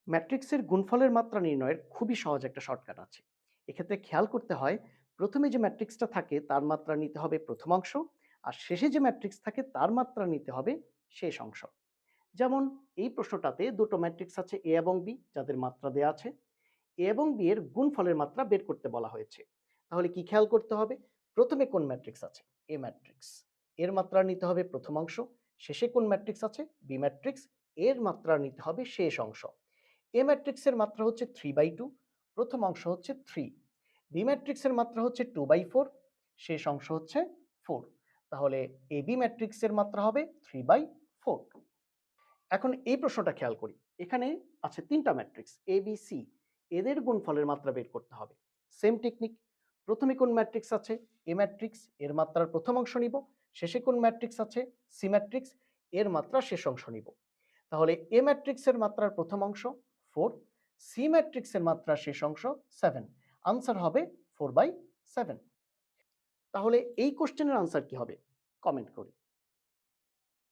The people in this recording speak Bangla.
ম্যাট্রিক্সের গুণফলের মাত্রা নির্ণয়ের খুবই সহজ একটা শর্টকাট আছে। এক্ষেত্রে খেয়াল করতে হয়, প্রথমে যে ম্যাট্রিক্সটা থাকে তার মাত্রা নিতে হবে প্রথম অংশ, আর শেষে যে ম্যাট্রিক্স থাকে তার মাত্রা নিতে হবে শেষ অংশ। যেমন এই প্রশ্নটাতে দুটো ম্যাট্রিক্স আছে এ এবং বি যাদের মাত্রা দেয়া আছে। এ এবং বি এর গুণফলের মাত্রা বের করতে বলা হয়েছে। তাহলে কি খেয়াল করতে হবে? প্রথমে কোন ম্যাট্রিক্স আছে? A matrix. এর মাত্রা নিতে হবে প্রথম অংশ। শেষে কোন ম্যাট্রিক্স আছে? B matrix. এর মাত্রা নিতে হবে শেষ অংশ। এ ম্যাট্রিক্সের মাত্রা হচ্ছে 3/2, প্রথম অংশ হচ্ছে 3। বি ম্যাট্রিক্সের মাত্রা হচ্ছে 2/4, শেষ অংশ হচ্ছে 4। তাহলে এ বি ম্যাট্রিক্সের মাত্রা হবে 3/4। এখন এই প্রশ্নটা খেয়াল করি। এখানে আছে ৩টা ম্যাট্রিক্স এ, বি, সি। এদের গুণফলের মাত্রা বের করতে হবে। Same technique. প্রথমে কোন ম্যাট্রিক্স আছে? A matrix. এর মাত্রার প্রথম অংশ নিব। শেষে কোন ম্যাট্রিক্স আছে? C matrix. এর মাত্রার শেষ অংশ নিব। তাহলে এ ম্যাট্রিক্সের মাত্রার প্রথম অংশ 4, সি ম্যাট্রিক্সের মাত্রার শেষ অংশ 7। আনসার হবে 4/7। তাহলে এই কোশ্চেনের আনসার কি হবে? কমেন্ট করি।